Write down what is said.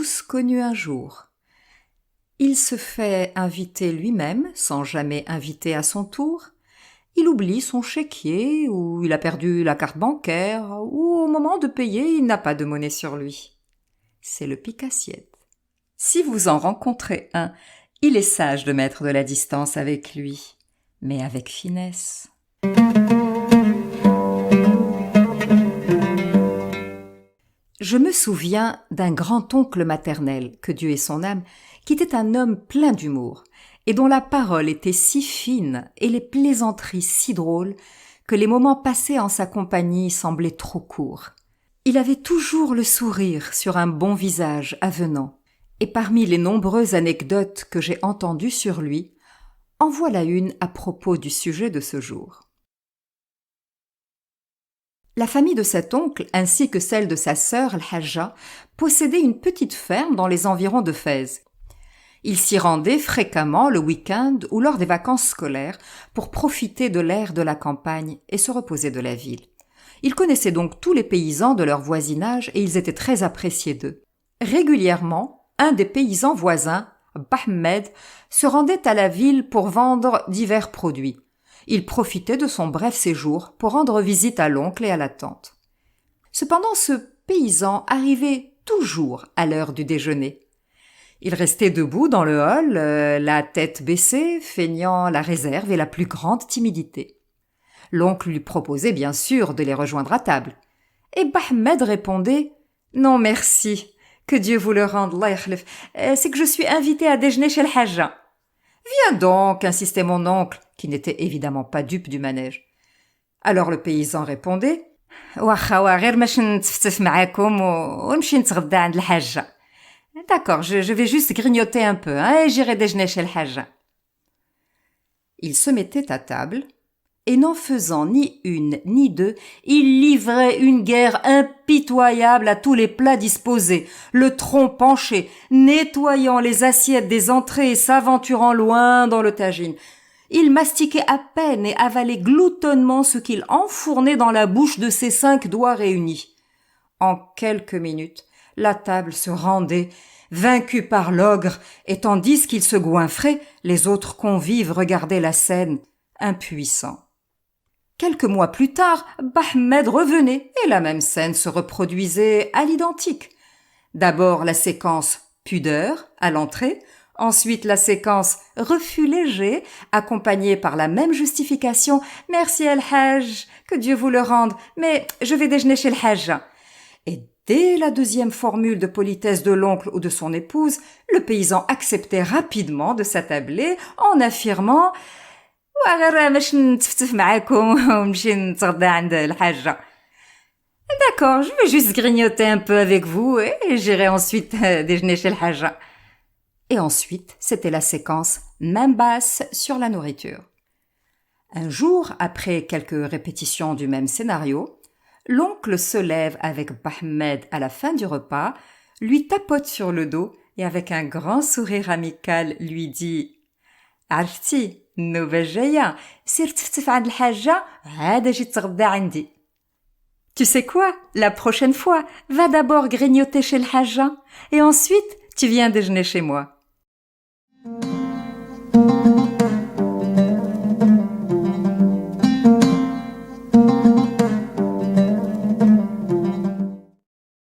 tous connu un jour. Il se fait inviter lui-même, sans jamais inviter à son tour. Il oublie son chéquier, ou il a perdu la carte bancaire, ou au moment de payer, il n'a pas de monnaie sur lui. C'est le pique-assiette. Si vous en rencontrez un, il est sage de mettre de la distance avec lui, mais avec finesse. Je me souviens d'un grand-oncle maternel, que Dieu ait son âme, qui était un homme plein d'humour, et dont la parole était si fine et les plaisanteries si drôles que les moments passés en sa compagnie semblaient trop courts. Il avait toujours le sourire sur un bon visage avenant, et parmi les nombreuses anecdotes que j'ai entendues sur lui, en voilà une à propos du sujet de ce jour. La famille de cet oncle, ainsi que celle de sa sœur, Al-Hajja, possédait une petite ferme dans les environs de Fès. Il s'y rendait fréquemment le week-end ou lors des vacances scolaires pour profiter de l'air de la campagne et se reposer de la ville. Il connaissait donc tous les paysans de leur voisinage et ils étaient très appréciés d'eux. Régulièrement, un des paysans voisins, Bahmed, se rendait à la ville pour vendre divers produits. Il profitait de son bref séjour pour rendre visite à l'oncle et à la tante. Cependant, ce paysan arrivait toujours à l'heure du déjeuner. Il restait debout dans le hall, la tête baissée, feignant la réserve et la plus grande timidité. L'oncle lui proposait bien sûr de les rejoindre à table. Et Bahmed répondait « Non merci, que Dieu vous le rende, Allah yakhlif. C'est que je suis invité à déjeuner chez le Hajja. » « Viens donc, insistait mon oncle, qui n'était évidemment pas dupe du manège. Alors le paysan répondait « Wacha, غير باش نتفتف معاكم ونمشي نتغدى عند الحاجة. » D'accord, je vais juste grignoter un peu, et j'irai déjeuner chez le Hajja. Il se mettait à table, et n'en faisant ni une ni deux, il livrait une guerre impitoyable à tous les plats disposés, le tronc penché, nettoyant les assiettes des entrées et s'aventurant loin dans le tagine. Il mastiquait à peine et avalait gloutonnement ce qu'il enfournait dans la bouche de ses 5 doigts réunis. En quelques minutes, la table se rendait, vaincue par l'ogre, et tandis qu'il se goinfrait, les autres convives regardaient la scène, impuissants. Quelques mois plus tard, Bahmed revenait et la même scène se reproduisait à l'identique. D'abord la séquence pudeur à l'entrée, ensuite la séquence refus léger accompagnée par la même justification « Merci El-Hajj, que Dieu vous le rende, mais je vais déjeuner chez le Hajj. » Et dès la deuxième formule de politesse de l'oncle ou de son épouse, le paysan acceptait rapidement de s'attabler en affirmant « D'accord, je vais juste grignoter un peu avec vous et j'irai ensuite déjeuner chez le Hajja. » Et ensuite, c'était la séquence main basse sur la nourriture. Un jour, après quelques répétitions du même scénario, l'oncle se lève avec Bahmed à la fin du repas, lui tapote sur le dos et avec un grand sourire amical lui dit « Arfti, nouvelle jaya, sir tftf عند الحاجة, عاد جي تغدى عندي. » Tu sais quoi? La prochaine fois, va d'abord grignoter chez le Hajja et ensuite tu viens déjeuner chez moi.